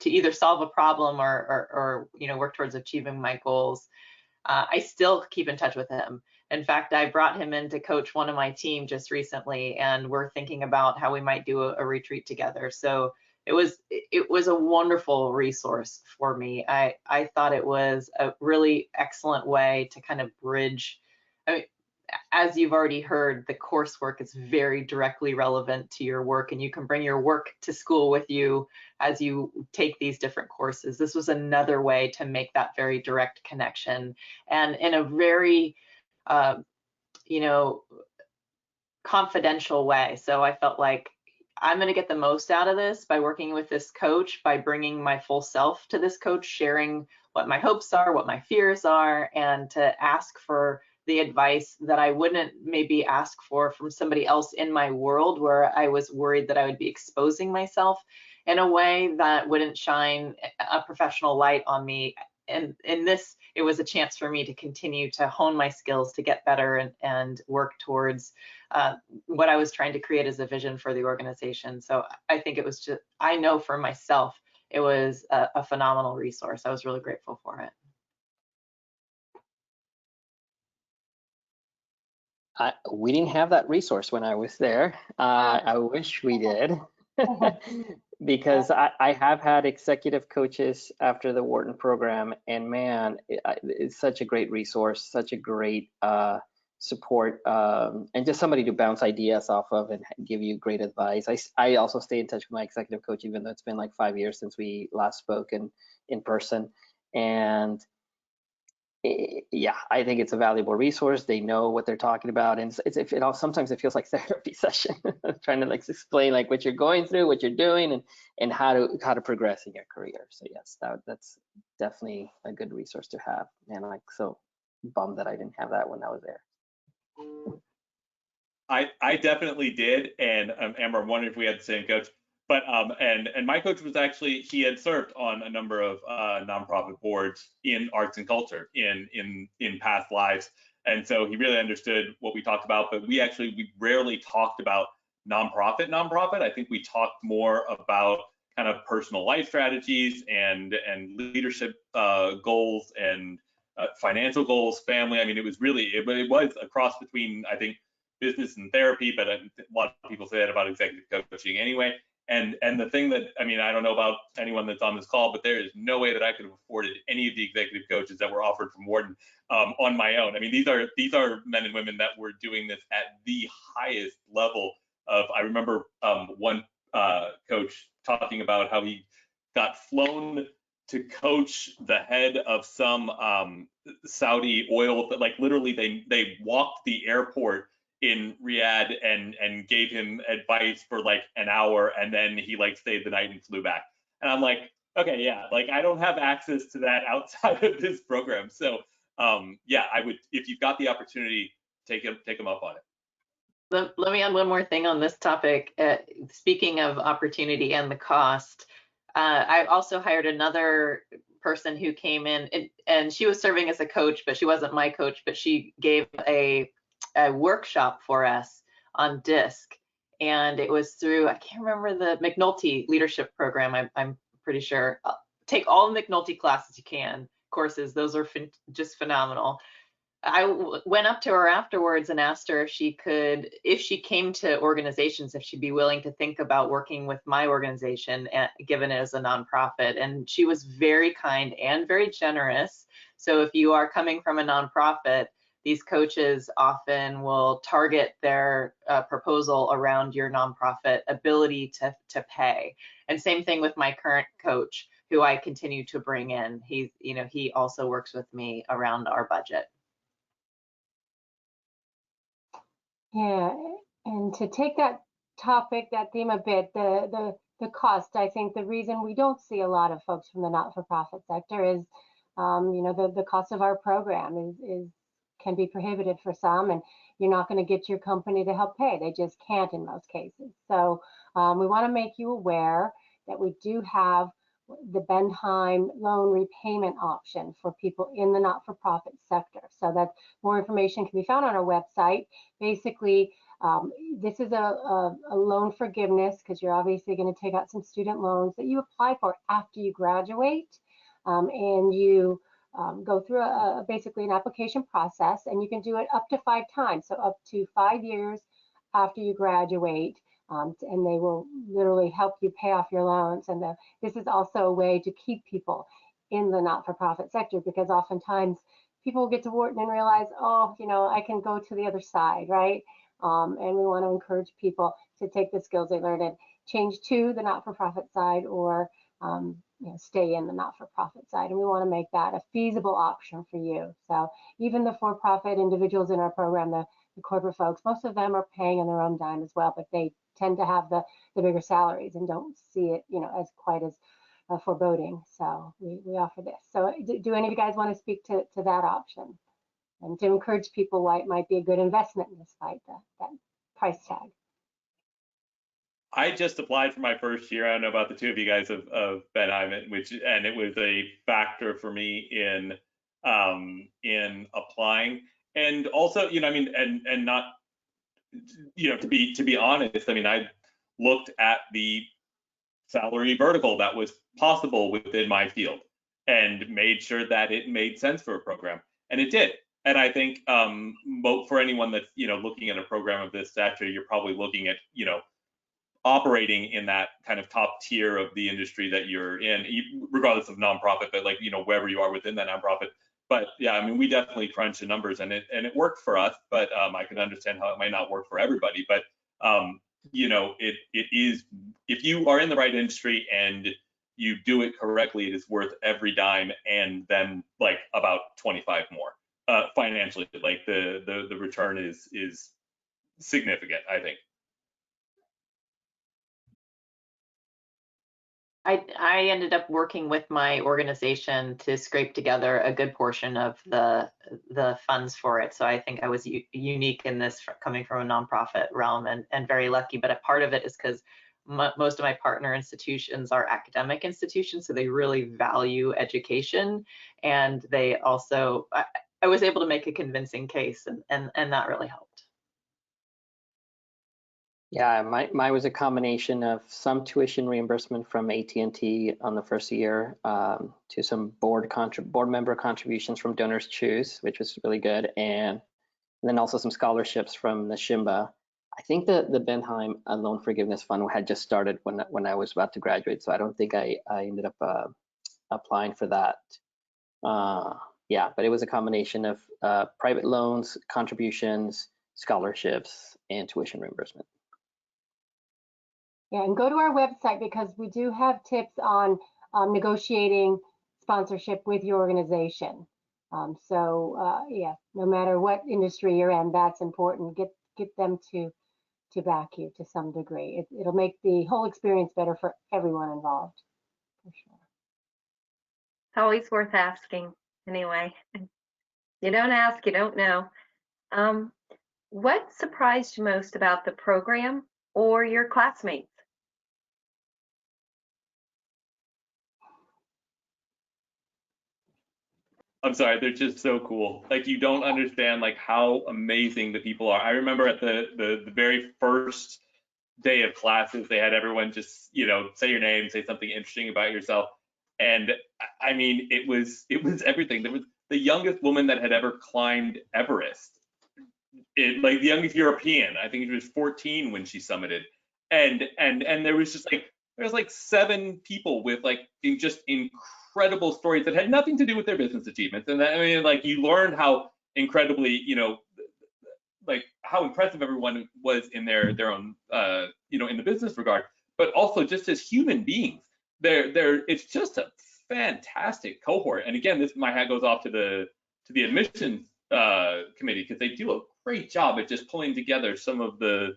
either solve a problem or work towards achieving my goals. I still keep in touch with him. In fact, I brought him in to coach one of my team just recently, and we're thinking about how we might do a retreat together. So it was a wonderful resource for me. I thought it was a really excellent way to kind of bridge. I mean, as you've already heard, the coursework is very directly relevant to your work, and you can bring your work to school with you as you take these different courses. This was another way to make that very direct connection, and in a very, confidential way. So I felt like I'm going to get the most out of this by working with this coach, by bringing my full self to this coach, sharing what my hopes are, what my fears are, and to ask for the advice that I wouldn't maybe ask for from somebody else in my world, where I was worried that I would be exposing myself in a way that wouldn't shine a professional light on me. And in this, it was a chance for me to continue to hone my skills, to get better and work towards what I was trying to create as a vision for the organization. So I think it was just, I know for myself, it was a phenomenal resource. I was really grateful for it. We didn't have that resource when I was there. I wish we did. Because I have had executive coaches after the Wharton program, and man, it's such a great resource, such a great support, and just somebody to bounce ideas off of and give you great advice. I also stay in touch with my executive coach, even though it's been like 5 years since we last spoke in person. And yeah, I think it's a valuable resource. They know what they're talking about, and sometimes it feels like therapy session, trying to like explain like what you're going through, what you're doing, and how to progress in your career. So yes, that's definitely a good resource to have. And I'm so bummed that I didn't have that when I was there. I definitely did, and Amber, I'm wondering if we had the same coach. But and my coach was actually, he had served on a number of nonprofit boards in arts and culture in past lives, and so he really understood what we talked about. But we rarely talked about nonprofit. I think we talked more about kind of personal life strategies and leadership goals and financial goals, family. I mean, it was a cross between, I think, business and therapy, but a lot of people say that about executive coaching anyway. And the thing that, I mean, I don't know about anyone that's on this call, but there is no way that I could have afforded any of the executive coaches that were offered from Wharton on my own. I mean, these are men and women that were doing this at the highest level of. I remember one coach talking about how he got flown to coach the head of some Saudi oil, like literally they walked the airport in Riyadh and gave him advice for like an hour, and then he like stayed the night and flew back. And I'm like, Okay, yeah, like I don't have access to that outside of this program. So yeah, I would, if you've got the opportunity, take them up on it. Let me add one more thing on this topic. Speaking of opportunity and the cost, I also hired another person who came in, and she was serving as a coach, but she wasn't my coach, but she gave a workshop for us on DISC. And it was through, I can't remember the McNulty leadership program, I'm pretty sure. Take all the McNulty classes you can, courses, those are just phenomenal. I went up to her afterwards and asked her if she came to organizations, if she'd be willing to think about working with my organization, given it as a nonprofit. And she was very kind and very generous. So if you are coming from a nonprofit, these coaches often will target their proposal around your nonprofit ability to pay. And same thing with my current coach, who I continue to bring in. He also works with me around our budget. Yeah, and to take that topic, that theme a bit, the cost, I think the reason we don't see a lot of folks from the not-for-profit sector is, the cost of our program can be prohibitive for some, and you're not going to get your company to help pay. They just can't in most cases. So we want to make you aware that we do have the Bentheim loan repayment option for people in the not-for-profit sector. So that more information can be found on our website. Basically, this is a loan forgiveness, because you're obviously going to take out some student loans that you apply for after you graduate, and you go through basically an application process, and you can do it up to 5 times, so up to 5 years after you graduate. And they will literally help you pay off your loans. And this is also a way to keep people in the not-for-profit sector, because oftentimes people will get to Wharton and realize, oh, I can go to the other side, right? And we want to encourage people to take the skills they learned and change to the not-for-profit side, or stay in the not-for-profit side. And we want to make that a feasible option for you. So even the for-profit individuals in our program, the corporate folks, most of them are paying on their own dime as well, but they tend to have the bigger salaries and don't see it, as quite as foreboding. So we offer this. So do any of you guys want to speak to that option, and to encourage people why it might be a good investment despite that price tag? I just applied for my first year. I don't know about the two of you guys of Bentheim, and it was a factor for me in applying. And also, and not, to be honest, I looked at the salary vertical that was possible within my field and made sure that it made sense for a program, and it did. And I think for anyone that's looking at a program of this stature, you're probably looking at operating in that kind of top tier of the industry that you're in, regardless of nonprofit, but wherever you are within that nonprofit. But yeah, we definitely crunched the numbers, and it worked for us. But I can understand how it might not work for everybody. But it is, if you are in the right industry and you do it correctly, it is worth every dime, and then about 25 more financially. The return is significant, I think. I ended up working with my organization to scrape together a good portion of the funds for it. So I think I was unique in this, coming from a nonprofit realm, and very lucky. But a part of it is because most of my partner institutions are academic institutions, so they really value education, and they also, I was able to make a convincing case, and that really helped. Yeah, mine was a combination of some tuition reimbursement from AT&T on the first year, to some board member contributions from Donors Choose, which was really good, and then also some scholarships from the SHIMBA. I think the Bentheim Loan Forgiveness Fund had just started when I was about to graduate, so I don't think I ended up applying for that. Yeah, but it was a combination of private loans, contributions, scholarships, and tuition reimbursement. Yeah, and go to our website, because we do have tips on negotiating sponsorship with your organization. Yeah, no matter what industry you're in, that's important. Get them to back you to some degree. It'll make the whole experience better for everyone involved, for sure. always worth asking anyway. You don't ask, you don't know. What surprised you most about the program or your classmates? I'm sorry, they're just so cool. Like, you don't understand like how amazing the people are. I remember at the very first day of classes, they had everyone just, say your name, say something interesting about yourself. And I mean, it was everything. There was the youngest woman that had ever climbed Everest. Like the youngest European, I think she was 14 when she summited. And there was just like there's like 7 people with like just incredible stories that had nothing to do with their business achievements. And I mean, like, you learned how incredibly, like how impressive everyone was in their own in the business regard, but also just as human beings. It's just a fantastic cohort. And again, this my hat goes off to the admissions committee, because they do a great job at just pulling together some of the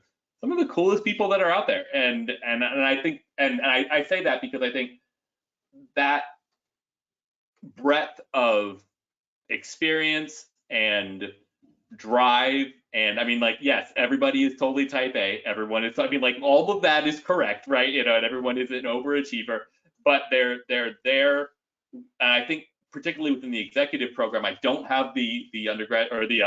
coolest people that are out there. And I think and I say that because I think that breadth of experience and drive, and I mean, like, yes, everybody is totally type A, everyone is, I mean, like, all of that is correct, right? And everyone is an overachiever, but they're there. And I think particularly within the executive program, I don't have the undergrad or the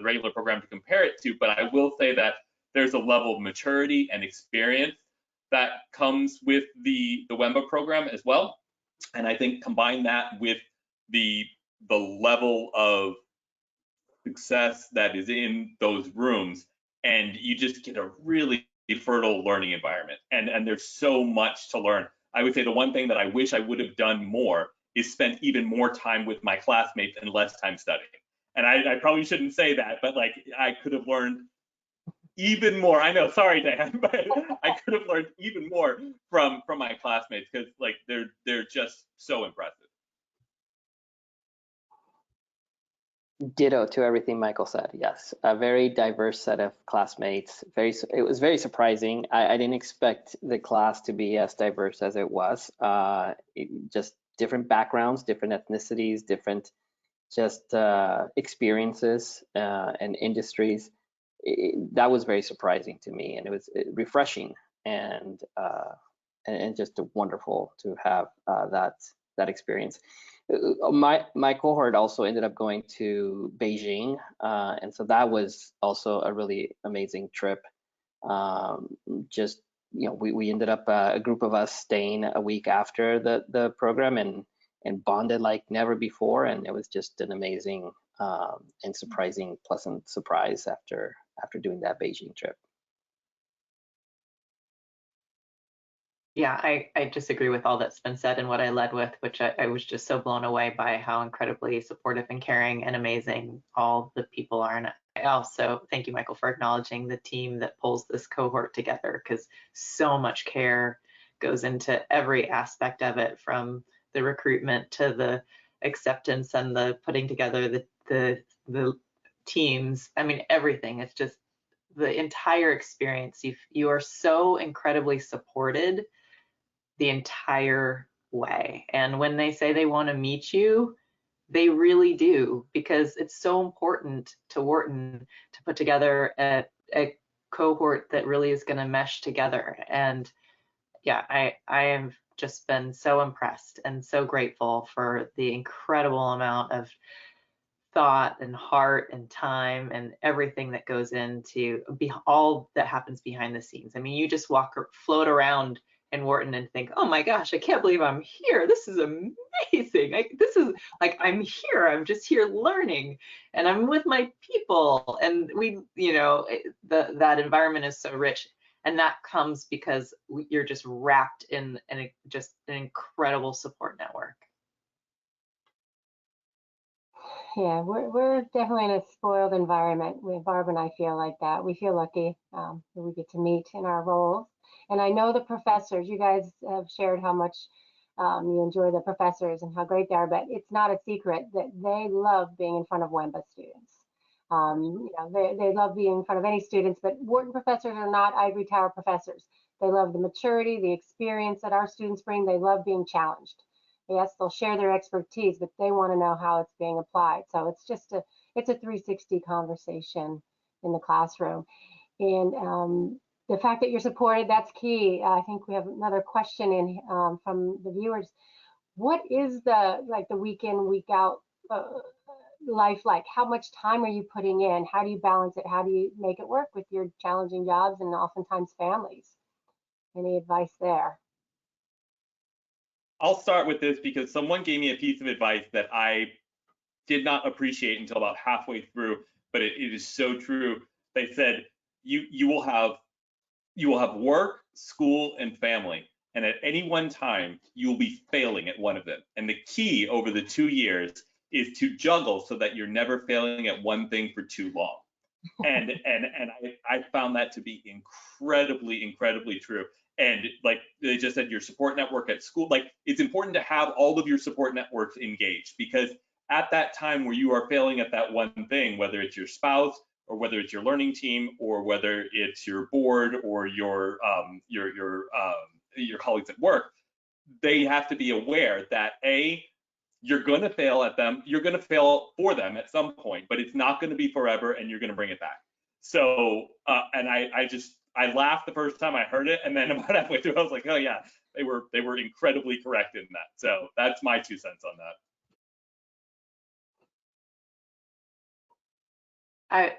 regular program to compare it to, but I will say that there's a level of maturity and experience that comes with the WEMBA program as well. And I think combine that with the level of success that is in those rooms, and you just get a really fertile learning environment. And there's so much to learn. I would say the one thing that I wish I would have done more is spent even more time with my classmates and less time studying. And I probably shouldn't say that, but like, I could have learned even more. I know, sorry, Dan, but I could have learned even more from my classmates, because like they're just so impressive. Ditto to everything Michael said. Yes, a very diverse set of classmates. It was very surprising. I didn't expect the class to be as diverse as it was. Just different backgrounds, different ethnicities, different just experiences and industries. That was very surprising to me, and it was refreshing and just wonderful to have that experience. My cohort also ended up going to Beijing, and so that was also a really amazing trip. Just we ended up a group of us staying a week after the program and bonded like never before, and it was just an amazing and surprising, pleasant surprise after doing that Beijing trip. Yeah, I disagree with all that's been said and what I led with, which I was just so blown away by how incredibly supportive and caring and amazing all the people are. And I also thank you, Michael, for acknowledging the team that pulls this cohort together, because so much care goes into every aspect of it, from the recruitment to the acceptance and the putting together the teams. I mean, everything. It's just the entire experience. You are so incredibly supported the entire way. And when they say they want to meet you, they really do, because it's so important to Wharton to put together a cohort that really is going to mesh together. And yeah, I have just been so impressed and so grateful for the incredible amount of thought and heart and time and everything that goes into all that happens behind the scenes. I mean, you just float around in Wharton and think, oh my gosh, I can't believe I'm here. This is amazing. This is like, I'm here. I'm just here learning, and I'm with my people. And that environment is so rich. And that comes because you're just wrapped in just an incredible support network. Yeah, we're definitely in a spoiled environment. Barb and I feel like that. We feel lucky that we get to meet in our roles. And I know the professors, you guys have shared how much you enjoy the professors and how great they are, but it's not a secret that they love being in front of WEMBA students. They love being in front of any students, but Wharton professors are not ivory tower professors. They love the maturity, the experience that our students bring. They love being challenged. Yes, they'll share their expertise, but they want to know how it's being applied. So it's a 360 conversation in the classroom. And the fact that you're supported, that's key. I think we have another question in from the viewers. What is the week in, week out life like? How much time are you putting in? How do you balance it? How do you make it work with your challenging jobs and oftentimes families? Any advice there? I'll start with this because someone gave me a piece of advice that I did not appreciate until about halfway through, but it is so true. They said you will have work, school, and family, and at any one time you will be failing at one of them. And the key over the 2 years is to juggle so that you're never failing at one thing for too long. And I found that to be incredibly true. And like they just said, your support network at school, like it's important to have all of your support networks engaged, because at that time where you are failing at that one thing, whether it's your spouse or whether it's your learning team or whether it's your board or your colleagues at work, they have to be aware that you're going to fail at them, you're going to fail for them at some point, but it's not going to be forever, and you're going to bring it back. So and I laughed the first time I heard it, and then about halfway through I was like, oh yeah, they were incredibly correct in that. So that's my 2 cents on that.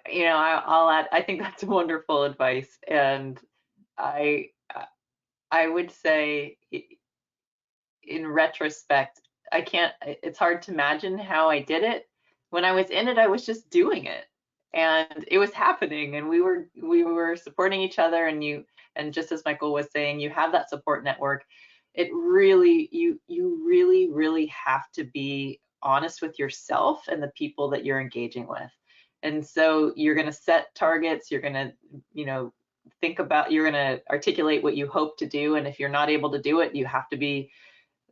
I'll add, I think that's wonderful advice. And I would say in retrospect, it's hard to imagine how I did it. When I was in it, I was just doing it and it was happening, and we were supporting each other. And just as Michael was saying, you have that support network. It really, you really have to be honest with yourself and the people that you're engaging with. And so you're going to set targets, you're going to, you're going to articulate what you hope to do. And if you're not able to do it, you have to be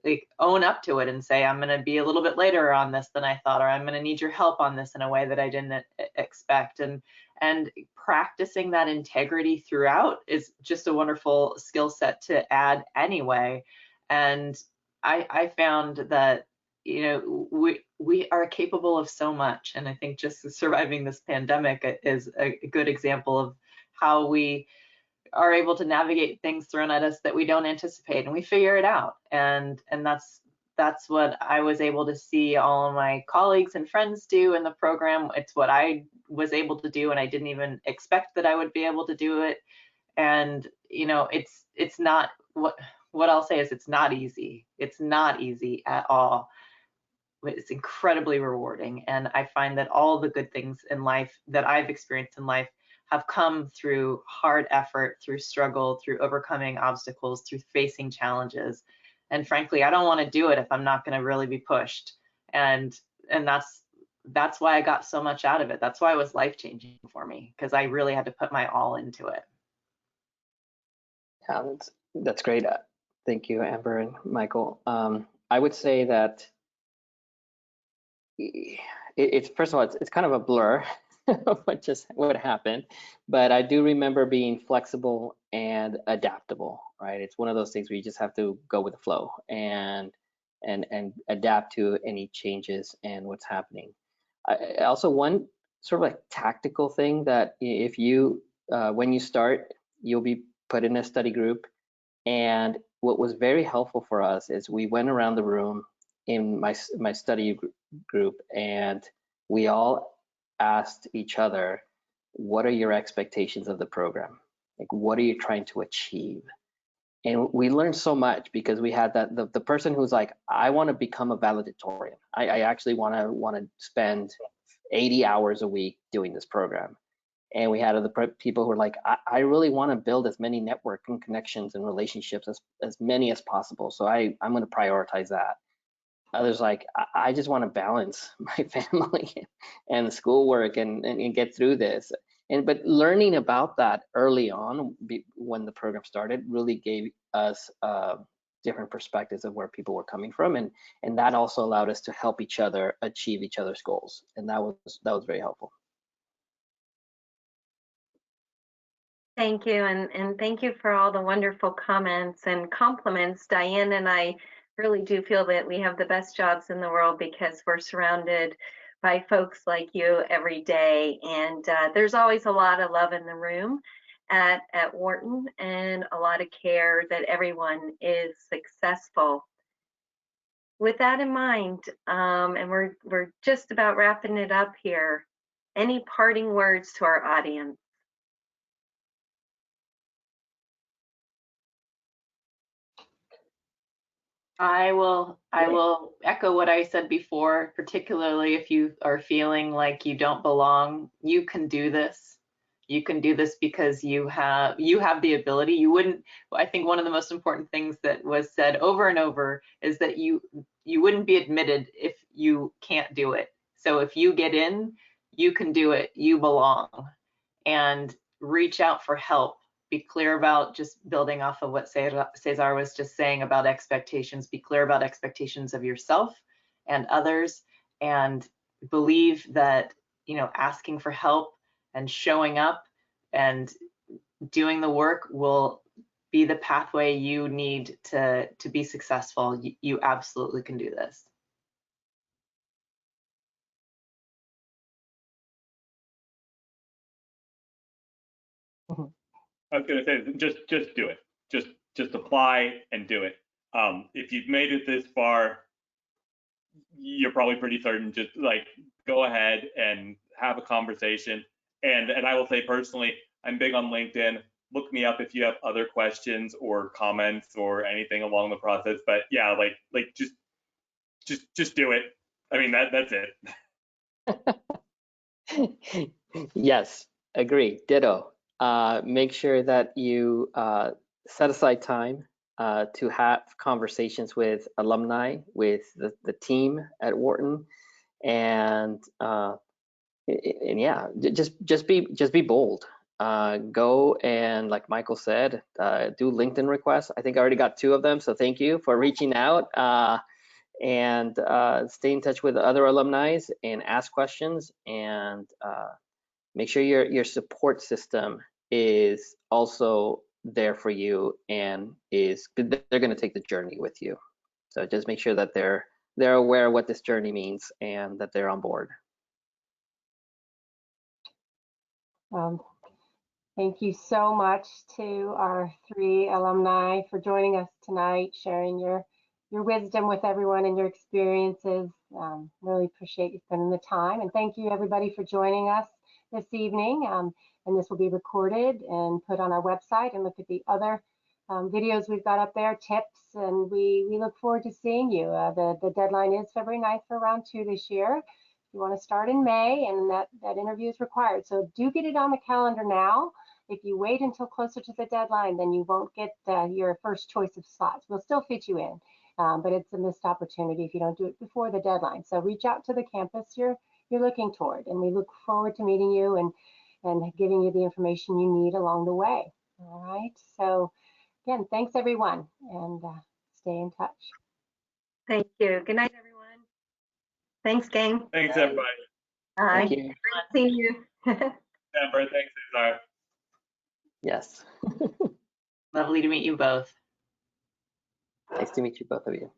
like, own up to it and say, I'm going to be a little bit later on this than I thought, or I'm going to need your help on this in a way that I didn't expect. And practicing that integrity throughout is just a wonderful skill set to add anyway. And I found that we are capable of so much, and I think just surviving this pandemic is a good example of how we are able to navigate things thrown at us that we don't anticipate, and we figure it out. And that's what I was able to see all of my colleagues and friends do in the program. It's what I was able to do, and I didn't even expect that I would be able to do it. And it's not, what I'll say is it's not easy. It's not easy at all. It's incredibly rewarding. And I find that all the good things in life that I've experienced in life have come through hard effort, through struggle, through overcoming obstacles, through facing challenges. And frankly, I don't want to do it if I'm not going to really be pushed. And that's why I got so much out of it. That's why it was life-changing for me, because I really had to put my all into it. Yeah, that's great. Thank you, Amber and Michael. I would say that it's first of all, it's kind of a blur of what happened, but I do remember being flexible and adaptable. Right, it's one of those things where you just have to go with the flow and adapt to any changes and what's happening. Also, one sort of like tactical thing that if you when you start, you'll be put in a study group. And what was very helpful for us is we went around the room in my study group, and we all asked each other, what are your expectations of the program? Like, what are you trying to achieve? And we learned so much because we had that the person who's like, I want to become a valedictorian. I actually want to spend 80 hours a week doing this program. And we had other people who were like, I really want to build as many networking connections and relationships as many as possible. So I'm going to prioritize that. Others like, I just want to balance my family and schoolwork and get through this. But learning about that early on when the program started really gave us different perspectives of where people were coming from. And that also allowed us to help each other achieve each other's goals. And that was very helpful. Thank you, and thank you for all the wonderful comments and compliments. Diane and I really do feel that we have the best jobs in the world because we're surrounded by folks like you every day. And there's always a lot of love in the room at Wharton, and a lot of care that everyone is successful. With that in mind, and we're just about wrapping it up here, any parting words to our audience? I will echo what I said before, particularly if you are feeling like you don't belong. You can do this. You can do this because you have the ability. You wouldn't, I think one of the most important things that was said over and over is that you wouldn't be admitted if you can't do it. So if you get in, you can do it. You belong. And reach out for help. Be clear about, just building off of what Cesar was just saying about expectations. Be clear about expectations of yourself and others, and believe that, you know, asking for help and showing up and doing the work will be the pathway you need to be successful. You absolutely can do this. I was going to say, just do it. Just apply and do it. If you've made it this far, you're probably pretty certain. Just like go ahead and have a conversation. And I will say personally, I'm big on LinkedIn. Look me up if you have other questions or comments or anything along the process. But yeah, like just do it. I mean that's it. Yes, agree, ditto. Make sure that you set aside time to have conversations with alumni, with the team at Wharton, and yeah, just be bold. Go and, like Michael said, do LinkedIn requests. I think I already got 2 of them, so thank you for reaching out. And stay in touch with other alumni and ask questions, and make sure your support system is also there for you and they're going to take the journey with you. So just make sure that they're aware of what this journey means and that they're on board. Thank you so much to our 3 alumni for joining us tonight, sharing your wisdom with everyone and your experiences. Really appreciate you spending the time, and thank you everybody for joining us this evening. And this will be recorded and put on our website, and look at the other videos we've got up there, tips, and we look forward to seeing you. The deadline is February 9th for round 2 this year. You want to start in May, and that interview is required. So do get it on the calendar now. If you wait until closer to the deadline, then you won't get your first choice of slots. We'll still fit you in, but it's a missed opportunity if you don't do it before the deadline. So reach out to the campus you're looking toward, and we look forward to meeting you and giving you the information you need along the way. All right. So again, thanks everyone, and stay in touch. Thank you. Good night, everyone. Thanks, gang. Thanks everybody. Thank you. Great seeing you. Amber, thanks, Cesar. Yes. Lovely to meet you both. Nice to meet you, both of you.